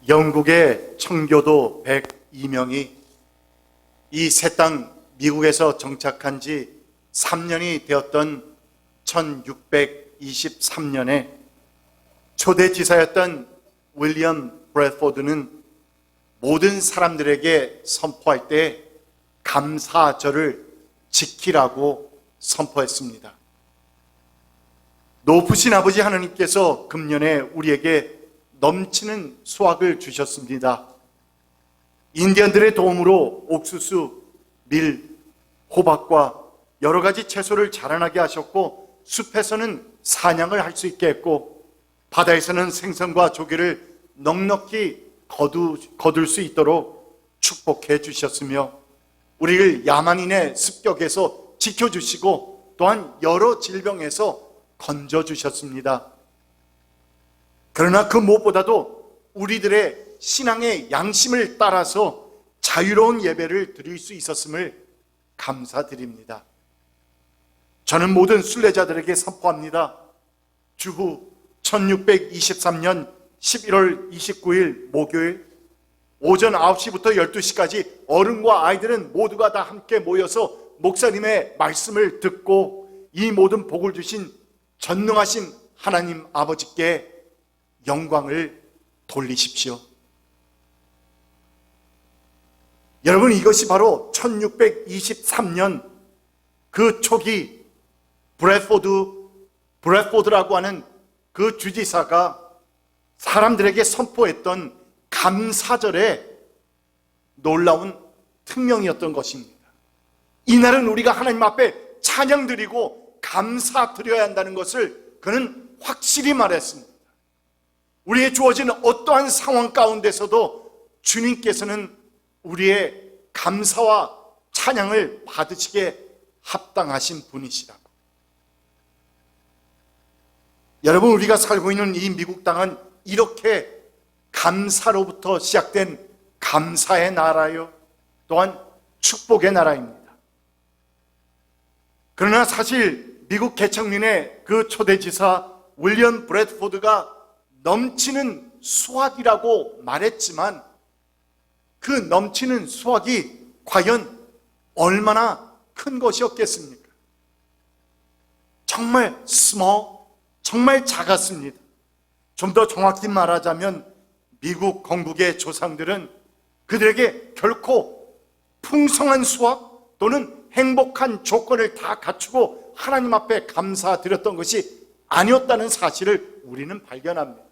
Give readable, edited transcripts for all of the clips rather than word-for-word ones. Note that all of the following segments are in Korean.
영국의 청교도 102명이 이 새 땅 미국에서 정착한 지 3년이 되었던 1623년에 초대 지사였던 윌리엄 브래드포드는 모든 사람들에게 선포할 때 감사절을 지키라고 선포했습니다. 높으신 아버지 하나님께서 금년에 우리에게 넘치는 수확을 주셨습니다. 인디언들의 도움으로 옥수수, 밀, 호박과 여러 가지 채소를 자라나게 하셨고, 숲에서는 사냥을 할 수 있게 했고, 바다에서는 생선과 조개를 넉넉히 거둘 수 있도록 축복해 주셨으며, 우리를 야만인의 습격에서 지켜주시고 또한 여러 질병에서 건져주셨습니다. 그러나 그 무엇보다도 우리들의 신앙의 양심을 따라서 자유로운 예배를 드릴 수 있었음을 감사드립니다. 저는 모든 순례자들에게 선포합니다. 주후 1623년 11월 29일 목요일 오전 9시부터 12시까지 어른과 아이들은 모두가 다 함께 모여서 목사님의 말씀을 듣고 이 모든 복을 주신 전능하신 하나님 아버지께 영광을 돌리십시오. 여러분, 이것이 바로 1623년 그 초기 브래드포드라고 하는 그 주지사가 사람들에게 선포했던 감사절의 놀라운 특명이었던 것입니다. 이날은 우리가 하나님 앞에 찬양 드리고 감사 드려야 한다는 것을 그는 확실히 말했습니다. 우리의 주어진 어떠한 상황 가운데서도 주님께서는 우리의 감사와 찬양을 받으시게 합당하신 분이시라고. 여러분, 우리가 살고 있는 이 미국 땅은 이렇게 감사로부터 시작된 감사의 나라요, 또한 축복의 나라입니다. 그러나 사실 미국 개척민의 그 초대지사 윌리엄 브래드포드가 넘치는 수확이라고 말했지만 그 넘치는 수확이 과연 얼마나 큰 것이었겠습니까? 정말 정말 작았습니다. 좀 더 정확히 말하자면 미국 건국의 조상들은 그들에게 결코 풍성한 수확 또는 행복한 조건을 다 갖추고 하나님 앞에 감사드렸던 것이 아니었다는 사실을 우리는 발견합니다.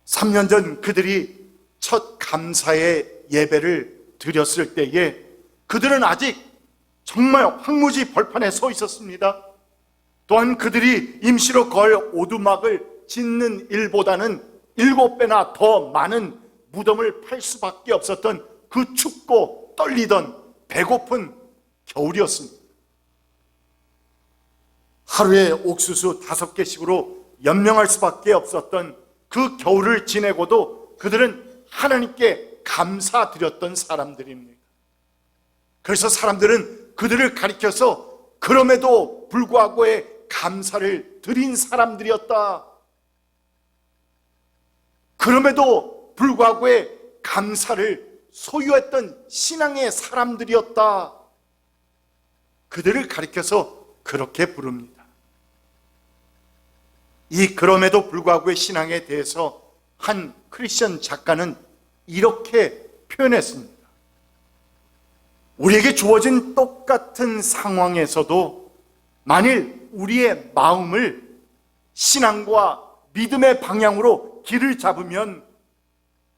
3년 전 그들이 첫 감사의 예배를 드렸을 때에 그들은 아직 정말 황무지 벌판에 서 있었습니다. 또한 그들이 임시로 걸 오두막을 짓는 일보다는 7배나 더 많은 무덤을 팔 수밖에 없었던 그 춥고 떨리던 배고픈 겨울이었습니다. 하루에 옥수수 5개씩으로 연명할 수밖에 없었던 그 겨울을 지내고도 그들은 하나님께 감사드렸던 사람들입니다. 그래서 사람들은 그들을 가리켜서 그럼에도 불구하고의 감사를 드린 사람들이었다, 그럼에도 불구하고의 감사를 소유했던 신앙의 사람들이었다, 그들을 가리켜서 그렇게 부릅니다. 이 그럼에도 불구하고의 신앙에 대해서 한 크리스천 작가는 이렇게 표현했습니다. 우리에게 주어진 똑같은 상황에서도 만일 우리의 마음을 신앙과 믿음의 방향으로 길을 잡으면,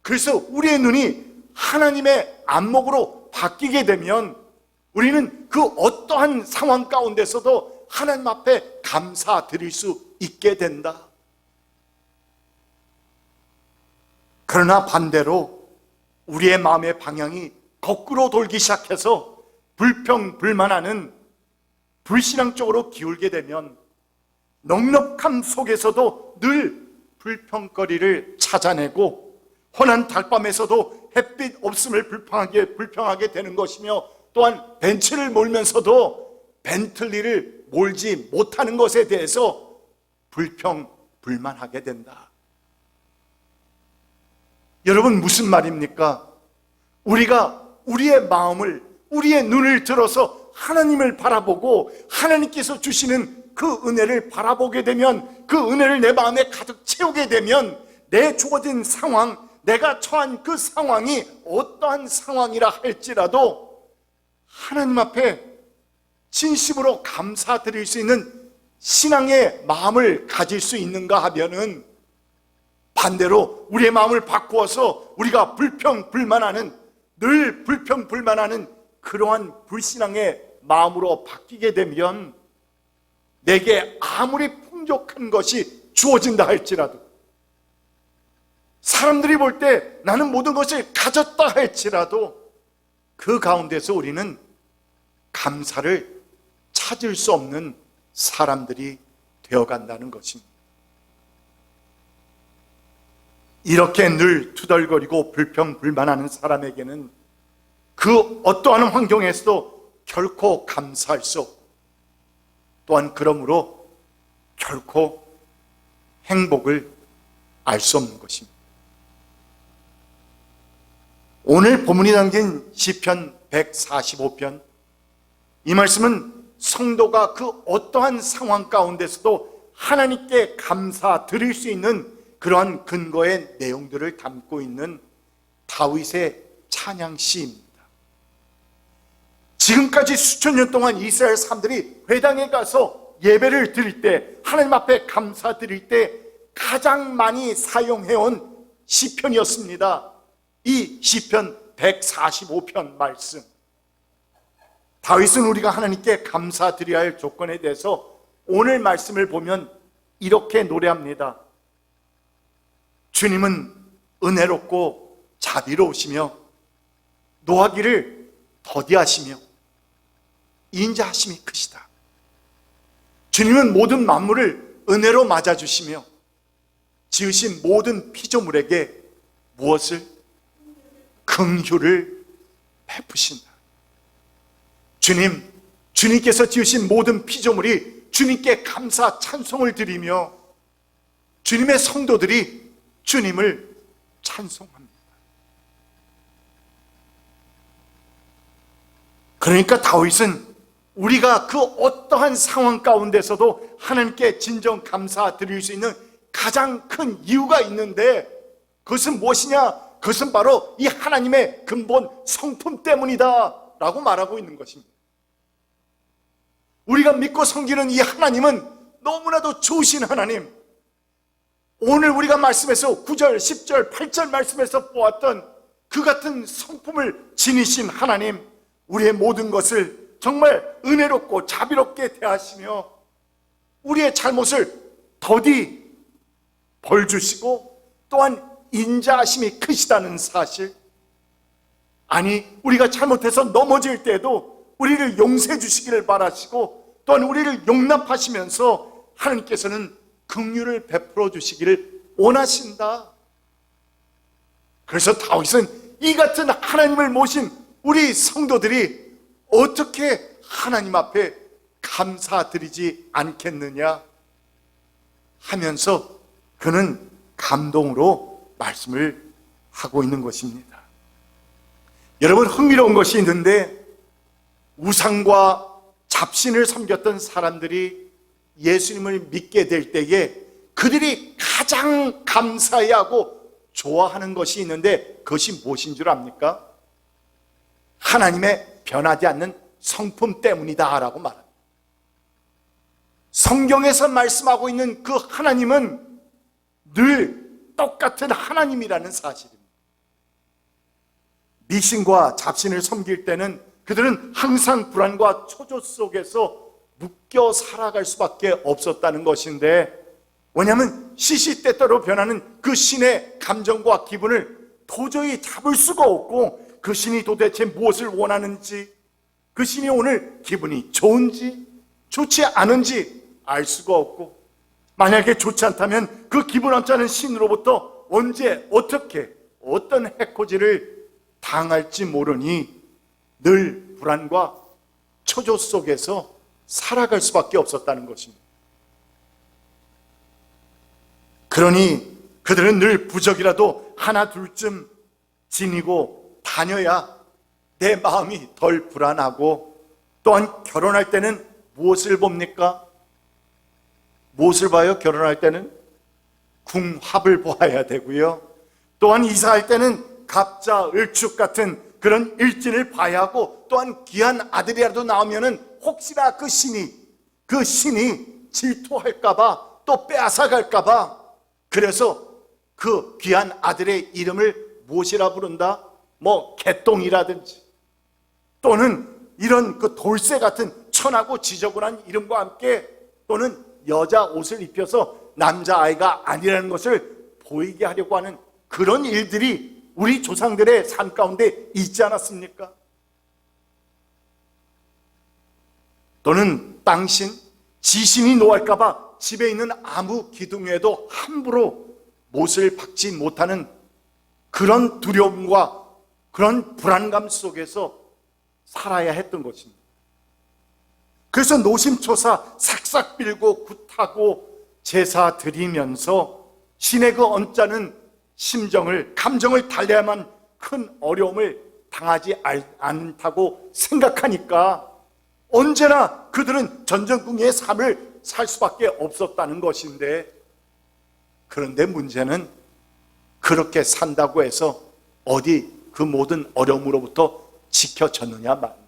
그래서 우리의 눈이 하나님의 안목으로 바뀌게 되면 우리는 그 어떠한 상황 가운데서도 하나님 앞에 감사드릴 수 있게 된다. 그러나 반대로 우리의 마음의 방향이 거꾸로 돌기 시작해서 불평불만하는 불신앙 쪽으로 기울게 되면 넉넉함 속에서도 늘 불평거리를 찾아내고 환한 달밤에서도 햇빛 없음을 불평하게 되는 것이며, 또한 벤츠를 몰면서도 벤틀리를 몰지 못하는 것에 대해서 불평불만하게 된다. 여러분, 무슨 말입니까? 우리가 우리의 마음을, 우리의 눈을 들어서 하나님을 바라보고 하나님께서 주시는 그 은혜를 바라보게 되면, 그 은혜를 내 마음에 가득 채우게 되면, 내 주어진 상황, 내가 처한 그 상황이 어떠한 상황이라 할지라도 하나님 앞에 진심으로 감사드릴 수 있는 신앙의 마음을 가질 수 있는가 하면은, 반대로 우리의 마음을 바꾸어서 우리가 불평불만하는, 늘 불평불만하는 그러한 불신앙의 마음으로 바뀌게 되면, 내게 아무리 풍족한 것이 주어진다 할지라도, 사람들이 볼 때 나는 모든 것을 가졌다 할지라도, 그 가운데서 우리는 감사를 찾을 수 없는 사람들이 되어간다는 것입니다. 이렇게 늘 투덜거리고 불평불만하는 사람에게는 그 어떠한 환경에서도 결코 감사할 수 없고, 또한 그러므로 결코 행복을 알 수 없는 것입니다. 오늘 본문이 담긴 시편 145편, 이 말씀은 성도가 그 어떠한 상황 가운데서도 하나님께 감사드릴 수 있는 그러한 근거의 내용들을 담고 있는 다윗의 찬양시입니다. 지금까지 수천 년 동안 이스라엘 사람들이 회당에 가서 예배를 드릴 때, 하나님 앞에 감사드릴 때 가장 많이 사용해온 시편이었습니다. 이 시편 145편 말씀, 다윗은 우리가 하나님께 감사드려야 할 조건에 대해서 오늘 말씀을 보면 이렇게 노래합니다. 주님은 은혜롭고 자비로우시며 노하기를 더디하시며 인자하심이 크시다. 주님은 모든 만물을 은혜로 맞아주시며 지으신 모든 피조물에게 무엇을? 긍휼을 베푸신다. 주님께서 지으신 모든 피조물이 주님께 감사 찬송을 드리며 주님의 성도들이 주님을 찬송합니다. 그러니까 다윗은 우리가 그 어떠한 상황 가운데서도 하나님께 진정 감사드릴 수 있는 가장 큰 이유가 있는데, 그것은 무엇이냐? 그것은 바로 이 하나님의 근본 성품 때문이다 라고 말하고 있는 것입니다. 우리가 믿고 섬기는 이 하나님은 너무나도 좋으신 하나님, 오늘 우리가 말씀에서 9절, 10절, 8절 말씀에서 보았던 그 같은 성품을 지니신 하나님, 우리의 모든 것을 정말 은혜롭고 자비롭게 대하시며 우리의 잘못을 더디 벌주시고 또한 인자하심이 크시다는 사실, 아니 우리가 잘못해서 넘어질 때도 우리를 용서해 주시기를 바라시고 또한 우리를 용납하시면서 하나님께서는 긍휼을 베풀어 주시기를 원하신다. 그래서 다윗은 이 같은 하나님을 모신 우리 성도들이 어떻게 하나님 앞에 감사드리지 않겠느냐 하면서 그는 감동으로 말씀을 하고 있는 것입니다. 여러분, 흥미로운 것이 있는데, 우상과 잡신을 섬겼던 사람들이 예수님을 믿게 될 때에 그들이 가장 감사해하고 좋아하는 것이 있는데, 그것이 무엇인 줄 압니까? 하나님의 변하지 않는 성품 때문이다 라고 말합니다. 성경에서 말씀하고 있는 그 하나님은 늘 똑같은 하나님이라는 사실입니다. 미신과 잡신을 섬길 때는 그들은 항상 불안과 초조 속에서 묶여 살아갈 수밖에 없었다는 것인데, 왜냐하면 시시때때로 변하는 그 신의 감정과 기분을 도저히 잡을 수가 없고, 그 신이 도대체 무엇을 원하는지, 그 신이 오늘 기분이 좋은지 좋지 않은지 알 수가 없고, 만약에 좋지 않다면 그 기분 없지 않은 신으로부터 언제 어떻게 어떤 해코지를 당할지 모르니 늘 불안과 초조 속에서 살아갈 수밖에 없었다는 것입니다. 그러니 그들은 늘 부적이라도 하나 둘쯤 지니고 다녀야 내 마음이 덜 불안하고, 또한 결혼할 때는 무엇을 봅니까? 무엇을 봐요? 결혼할 때는 궁합을 보아야 되고요. 또한 이사할 때는 갑자, 을축 같은 그런 일진을 봐야 하고, 또한 귀한 아들이라도 나오면은 혹시나 그 신이 질투할까봐, 또 빼앗아갈까봐, 그래서 그 귀한 아들의 이름을 무엇이라 부른다? 뭐 개똥이라든지, 또는 이런 그 돌쇠 같은 천하고 지저분한 이름과 함께, 또는 여자 옷을 입혀서 남자아이가 아니라는 것을 보이게 하려고 하는 그런 일들이 우리 조상들의 삶 가운데 있지 않았습니까? 또는 땅신, 지신이 노할까봐 집에 있는 아무 기둥에도 함부로 못을 박지 못하는 그런 두려움과 그런 불안감 속에서 살아야 했던 것입니다. 그래서 노심초사 삭삭 빌고 굿하고 제사 드리면서 신의 그 언짢은 심정을, 감정을 달래야만 큰 어려움을 당하지 않다고 생각하니까 언제나 그들은 전전긍긍의 삶을 살 수밖에 없었다는 것인데, 그런데 문제는 그렇게 산다고 해서 어디 그 모든 어려움으로부터 지켜졌느냐 말입니다.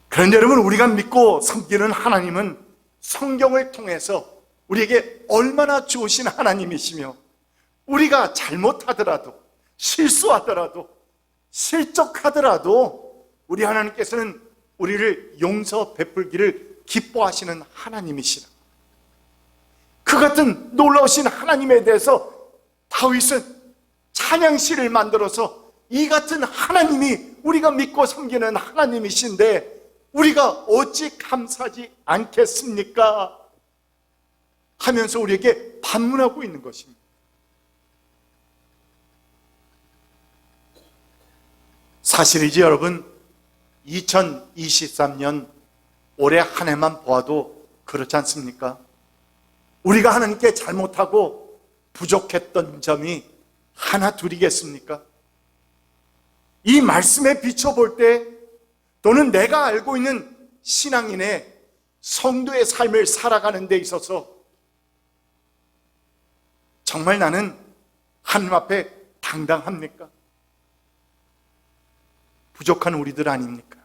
그런데 여러분, 우리가 믿고 섬기는 하나님은 성경을 통해서 우리에게 얼마나 좋으신 하나님이시며, 우리가 잘못하더라도, 실수하더라도, 실족하더라도 우리 하나님께서는 우리를 용서 베풀기를 기뻐하시는 하나님이시라. 그 같은 놀라우신 하나님에 대해서 다윗은 찬양시를 만들어서, 이 같은 하나님이 우리가 믿고 섬기는 하나님이신데 우리가 어찌 감사하지 않겠습니까? 하면서 우리에게 반문하고 있는 것입니다. 사실이지 여러분, 2023년 올해 한 해만 보아도 그렇지 않습니까? 우리가 하나님께 잘못하고 부족했던 점이 하나 둘이겠습니까? 이 말씀에 비춰볼 때, 또는 내가 알고 있는 신앙인의 성도의 삶을 살아가는 데 있어서 정말 나는 하나님 앞에 당당합니까? 부족한 우리들 아닙니까?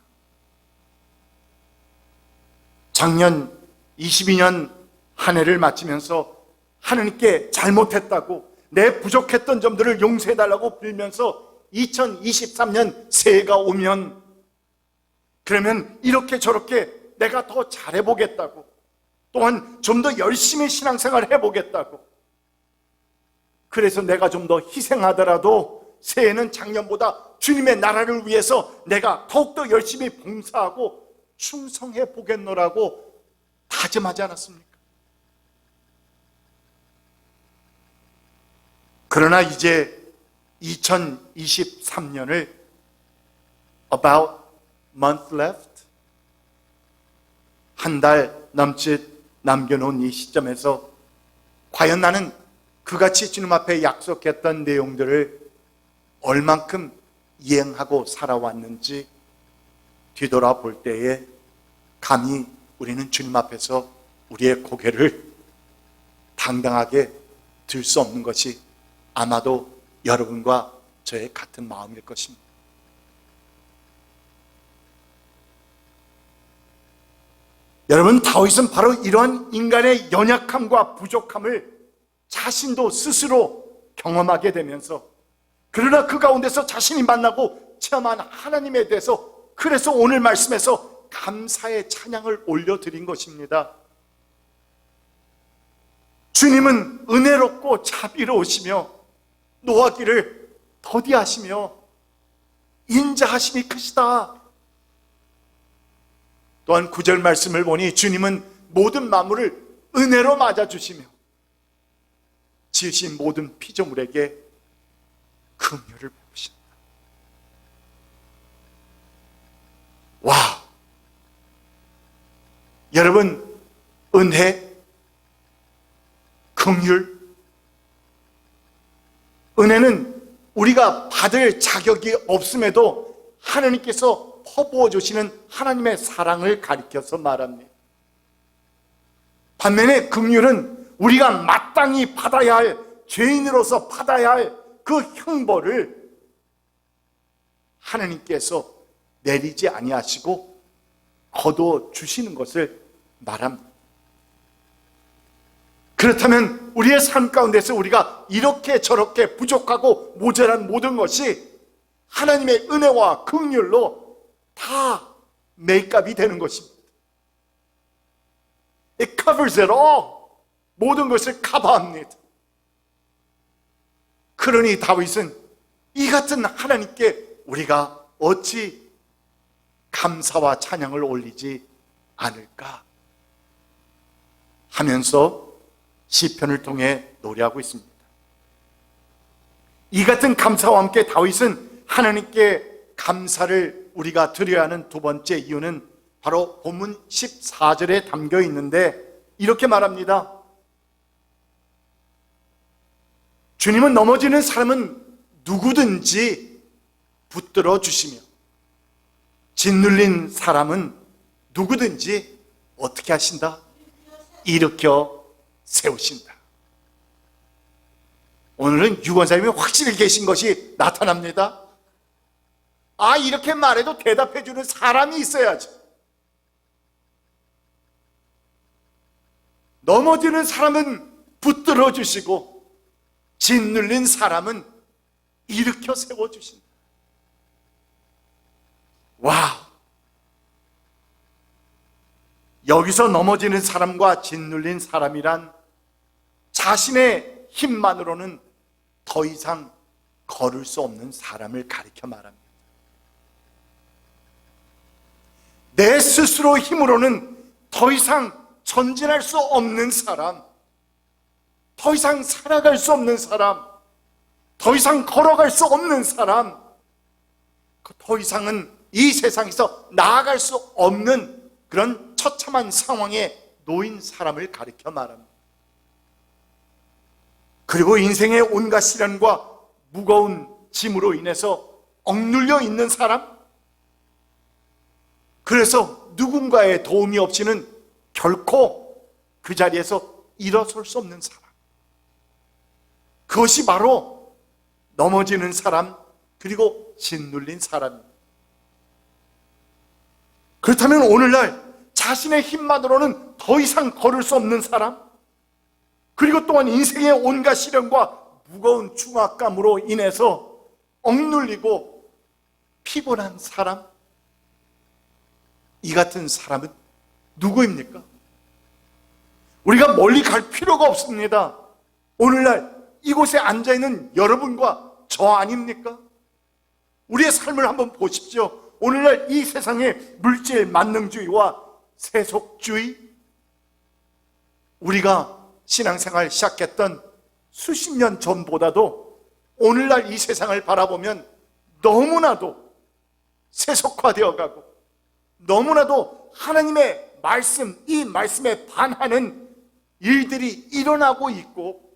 작년 22년 한 해를 마치면서 하나님께 잘못했다고, 내 부족했던 점들을 용서해달라고 빌면서 2023년 새해가 오면, 그러면 이렇게 저렇게 내가 더 잘해보겠다고, 또한 좀 더 열심히 신앙생활을 해보겠다고, 그래서 내가 좀 더 희생하더라도 새해는 작년보다 주님의 나라를 위해서 내가 더욱더 열심히 봉사하고 충성해 보겠노라고 다짐하지 않았습니까? 그러나 이제 2023년을 about month left, 한 달 넘짓 남겨놓은 이 시점에서 과연 나는 그같이 주님 앞에 약속했던 내용들을 얼만큼 이행하고 살아왔는지 뒤돌아볼 때에 감히 우리는 주님 앞에서 우리의 고개를 당당하게 들 수 없는 것이 아마도 여러분과 저의 같은 마음일 것입니다. 여러분, 다윗은 바로 이러한 인간의 연약함과 부족함을 자신도 스스로 경험하게 되면서, 그러나 그 가운데서 자신이 만나고 체험한 하나님에 대해서, 그래서 오늘 말씀에서 감사의 찬양을 올려드린 것입니다. 주님은 은혜롭고 자비로우시며 노하기를 더디하시며 인자하심이 크시다. 또한 9절 말씀을 보니 주님은 모든 만물을 은혜로 맞아주시며 지으신 모든 피조물에게 긍휼을 베푸신다. 와, 여러분, 은혜, 긍휼, 은혜는 우리가 받을 자격이 없음에도 하나님께서 퍼부어 주시는 하나님의 사랑을 가리켜서 말합니다. 반면에 긍휼은 우리가 마땅히 받아야 할, 죄인으로서 받아야 할 그 형벌을 하나님께서 내리지 아니하시고 거두어 주시는 것을 말합니다. 그렇다면 우리의 삶 가운데서 우리가 이렇게 저렇게 부족하고 모자란 모든 것이 하나님의 은혜와 긍휼로 다 메이크업이 되는 것입니다. It covers it all. 모든 것을 커버합니다. 그러니 다윗은 이 같은 하나님께 우리가 어찌 감사와 찬양을 올리지 않을까 하면서 시편을 통해 노래하고 있습니다. 이 같은 감사와 함께 다윗은 하나님께 감사를 우리가 드려야 하는 두 번째 이유는 바로 본문 14절에 담겨 있는데 이렇게 말합니다. 주님은 넘어지는 사람은 누구든지 붙들어 주시며 짓눌린 사람은 누구든지 어떻게 하신다? 일으켜 세우신다. 오늘은 유권사님이 확실히 계신 것이 나타납니다. 아, 이렇게 말해도 대답해 주는 사람이 있어야지. 넘어지는 사람은 붙들어 주시고 짓눌린 사람은 일으켜 세워 주신다. 와우! 여기서 넘어지는 사람과 짓눌린 사람이란 자신의 힘만으로는 더 이상 걸을 수 없는 사람을 가리켜 말합니다. 내 스스로 힘으로는 더 이상 전진할 수 없는 사람, 더 이상 살아갈 수 없는 사람, 더 이상 걸어갈 수 없는 사람, 더 이상은 이 세상에서 나아갈 수 없는 그런 처참한 상황에 놓인 사람을 가리켜 말합니다. 그리고 인생의 온갖 시련과 무거운 짐으로 인해서 억눌려 있는 사람, 그래서 누군가의 도움이 없이는 결코 그 자리에서 일어설 수 없는 사람, 그것이 바로 넘어지는 사람 그리고 짓눌린 사람입니다. 그렇다면 오늘날 자신의 힘만으로는 더 이상 걸을 수 없는 사람, 그리고 또한 인생의 온갖 시련과 무거운 중압감으로 인해서 억눌리고 피곤한 사람, 이 같은 사람은 누구입니까? 우리가 멀리 갈 필요가 없습니다. 오늘날 이곳에 앉아있는 여러분과 저 아닙니까? 우리의 삶을 한번 보십시오. 오늘날 이 세상의 물질 만능주의와 세속주의, 우리가 신앙생활 시작했던 수십 년 전보다도 오늘날 이 세상을 바라보면 너무나도 세속화되어 가고 너무나도 하나님의 말씀, 이 말씀에 반하는 일들이 일어나고 있고,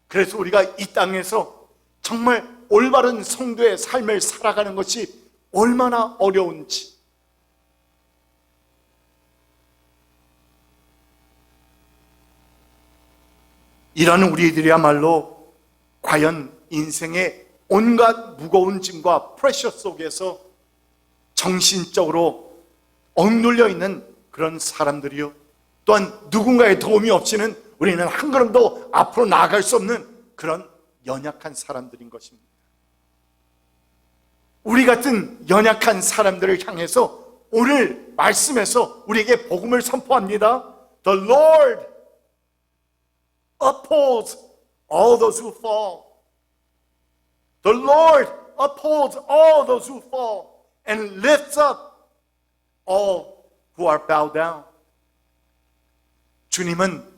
그래서 우리가 이 땅에서 정말 올바른 성도의 삶을 살아가는 것이 얼마나 어려운지, 이라는 우리들이야말로 과연 인생의 온갖 무거운 짐과 프레셔 속에서 정신적으로 억눌려 있는 그런 사람들이요, 또한 누군가의 도움이 없이는 우리는 한 걸음도 앞으로 나아갈 수 없는 그런 연약한 사람들인 것입니다. 우리 같은 연약한 사람들을 향해서 오늘 말씀에서 우리에게 복음을 선포합니다. The Lord upholds all those who fall. The Lord upholds all those who fall and lifts up all who are bowed down. 주님은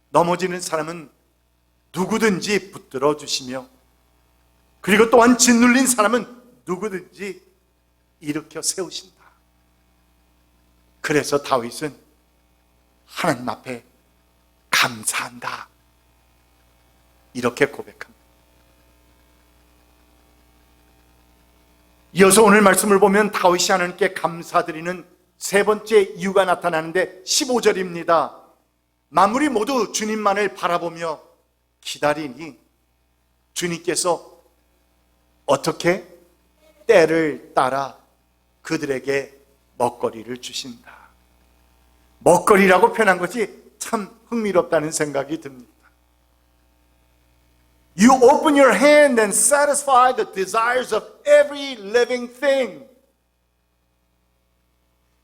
넘어지는 사람은 누구든지 붙들어 주시며, 그리고 또한 짓눌린 사람은 누구든지 일으켜 세우신다. 그래서 다윗은 하나님 앞에 감사한다. 이렇게 고백합니다. 이어서 오늘 말씀을 보면 다윗이 하나님께 감사드리는 세 번째 이유가 나타나는데 15절입니다. 만물이 모두 주님만을 바라보며 기다리니 주님께서 어떻게 때를 따라 그들에게 먹거리를 주신다. 먹거리라고 표현한 것이 참 흥미롭다는 생각이 듭니다. You open your hand and satisfy the desires of every living thing.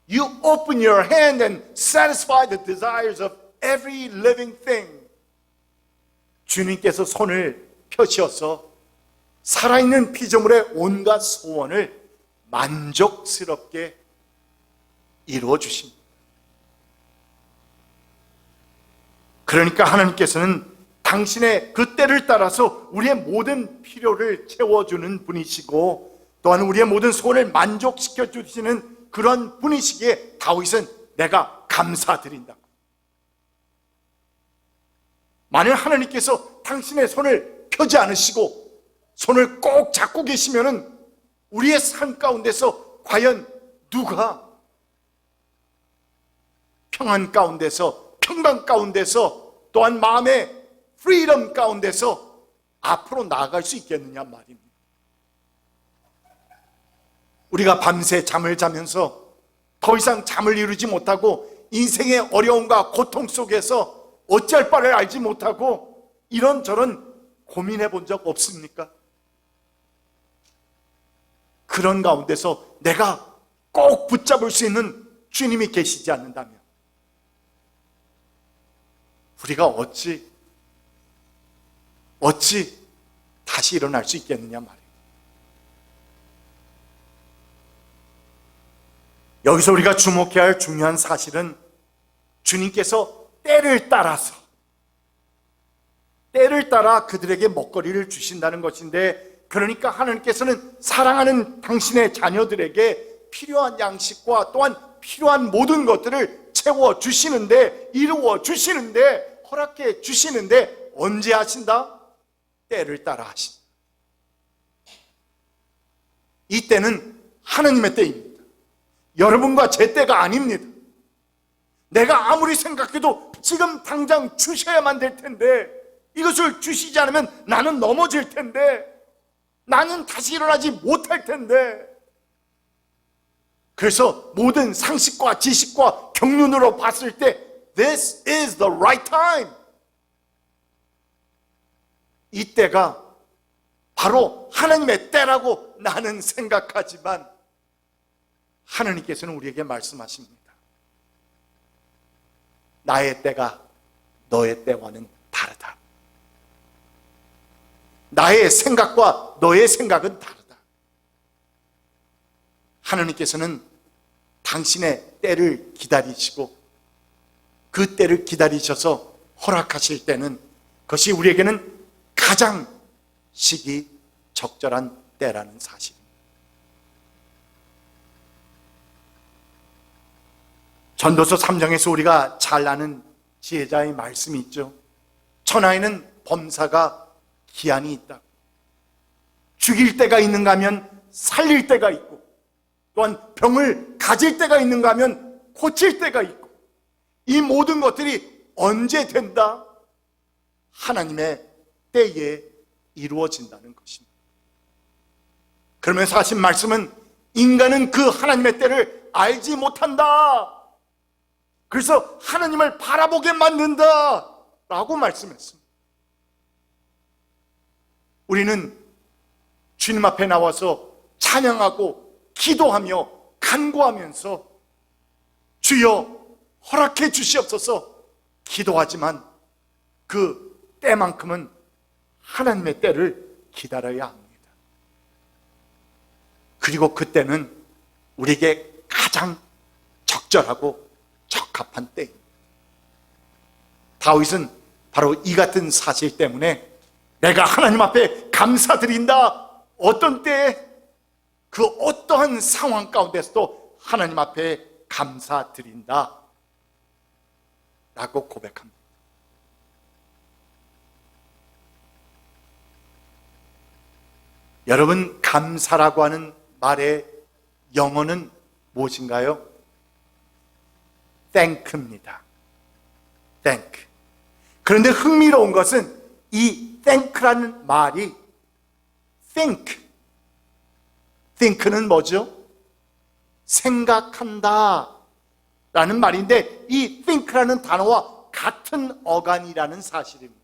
You open your hand and satisfy the desires of every living thing. 주님께서 손을 펴셔서 살아있는 피조물의 온갖 소원을 만족스럽게 이루어 주십니다. 그러니까 하나님께서는 당신의 그 때를 따라서 우리의 모든 필요를 채워주는 분이시고 또한 우리의 모든 소원을 만족시켜 주시는 그런 분이시기에 다윗은 내가 감사드린다. 만약 하나님께서 당신의 손을 펴지 않으시고 손을 꼭 잡고 계시면은 우리의 삶 가운데서 과연 누가 평안 가운데서 평강 가운데서 또한 마음의 프리덤 가운데서 앞으로 나아갈 수 있겠느냐 말입니다. 우리가 밤새 잠을 자면서 더 이상 잠을 이루지 못하고 인생의 어려움과 고통 속에서 어찌할 바를 알지 못하고 이런저런 고민해 본 적 없습니까? 그런 가운데서 내가 꼭 붙잡을 수 있는 주님이 계시지 않는다면 우리가 어찌 다시 일어날 수 있겠느냐 말이에요. 여기서 우리가 주목해야 할 중요한 사실은 주님께서 때를 따라 그들에게 먹거리를 주신다는 것인데, 그러니까 하나님께서는 사랑하는 당신의 자녀들에게 필요한 양식과 또한 필요한 모든 것들을 채워주시는데, 이루어주시는데, 허락해 주시는데 언제 하신다? 때를 따라 하신다. 이 때는 하나님의 때입니다. 여러분과 제 때가 아닙니다. 내가 아무리 생각해도 지금 당장 주셔야만 될 텐데, 이것을 주시지 않으면 나는 넘어질 텐데, 나는 다시 일어나지 못할 텐데, 그래서 모든 상식과 지식과 경륜으로 봤을 때 This is the right time. 이 때가 바로 하나님의 때라고 나는 생각하지만 하나님께서는 우리에게 말씀하십니다. 나의 때가 너의 때와는 다르다. 나의 생각과 너의 생각은 다르다. 하나님께서는 당신의 때를 기다리시고 그 때를 기다리셔서 허락하실 때는 그것이 우리에게는 가장 시기 적절한 때라는 사실입니다. 전도서 3장에서 우리가 잘 아는 지혜자의 말씀이 있죠. 천하에는 범사가 기한이 있다. 죽일 때가 있는가 하면 살릴 때가 있고, 또한 병을 가질 때가 있는가 하면 고칠 때가 있고, 이 모든 것들이 언제 된다? 하나님의 때에 이루어진다는 것입니다. 그러면서 하신 말씀은 인간은 그 하나님의 때를 알지 못한다. 그래서 하나님을 바라보게 만든다 라고 말씀했습니다. 우리는 주님 앞에 나와서 찬양하고 기도하며 간구하면서 주여 허락해 주시옵소서 기도하지만 그 때만큼은 하나님의 때를 기다려야 합니다. 그리고 그때는 우리에게 가장 적절하고 적합한 때입니다. 다윗은 바로 이 같은 사실 때문에 내가 하나님 앞에 감사드린다. 어떤 때에 그 어떠한 상황 가운데서도 하나님 앞에 감사드린다 라고 고백합니다. 여러분, 감사라고 하는 말의 영어는 무엇인가요? thank입니다. thank. 그런데 흥미로운 것은 이 thank라는 말이 think는 뭐죠? 생각한다 라는 말인데, 이 think라는 단어와 같은 어간이라는 사실입니다.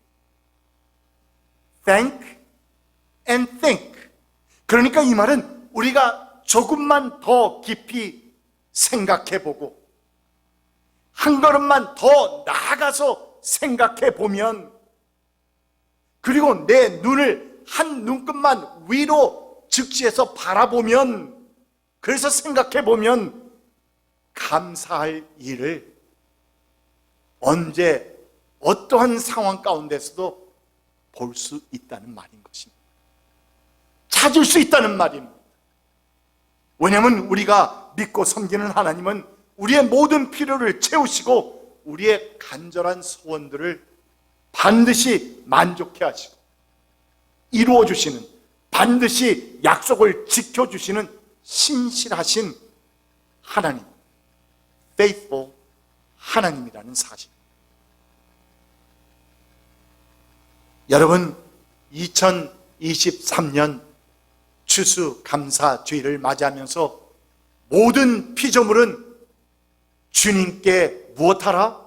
think and think. 그러니까 이 말은 우리가 조금만 더 깊이 생각해보고 한 걸음만 더 나아가서 생각해보면, 그리고 내 눈을 한 눈끝만 위로 즉시해서 바라보면, 그래서 생각해보면 감사할 일을 언제 어떠한 상황 가운데서도 볼 수 있다는 말인 것입니다. 찾을 수 있다는 말입니다. 왜냐하면 우리가 믿고 섬기는 하나님은 우리의 모든 필요를 채우시고 우리의 간절한 소원들을 반드시 만족해 하시고 이루어 주시는, 반드시 약속을 지켜주시는 신실하신 하나님, faithful 하나님이라는 사실. 여러분, 2023년 추수감사주의를 맞이하면서 모든 피조물은 주님께 무엇하라?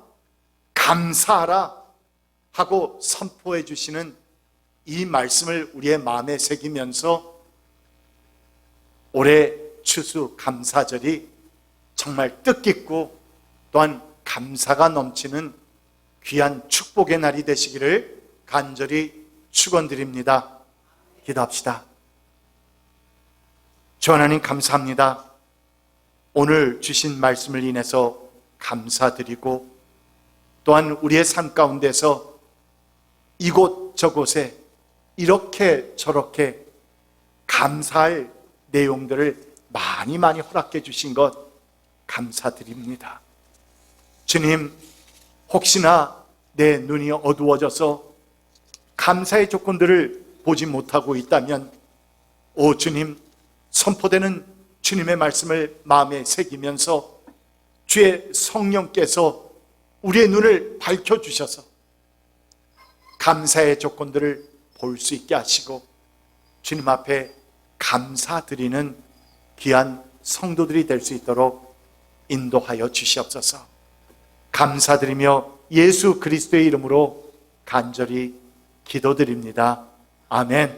감사하라 하고 선포해 주시는 이 말씀을 우리의 마음에 새기면서 올해 추수감사절이 정말 뜻깊고 또한 감사가 넘치는 귀한 축복의 날이 되시기를 간절히 축원드립니다. 기도합시다. 주 하나님, 감사합니다. 오늘 주신 말씀을 인해서 감사드리고 또한 우리의 삶 가운데서 이곳저곳에 이렇게 저렇게 감사할 내용들을 많이 허락해 주신 것 감사드립니다. 주님, 혹시나 내 눈이 어두워져서 감사의 조건들을 보지 못하고 있다면, 오 주님, 선포되는 주님의 말씀을 마음에 새기면서 주의 성령께서 우리의 눈을 밝혀주셔서 감사의 조건들을 볼 수 있게 하시고 주님 앞에 감사드리는 귀한 성도들이 될 수 있도록 인도하여 주시옵소서. 감사드리며 예수 그리스도의 이름으로 간절히 기도드립니다. 아멘.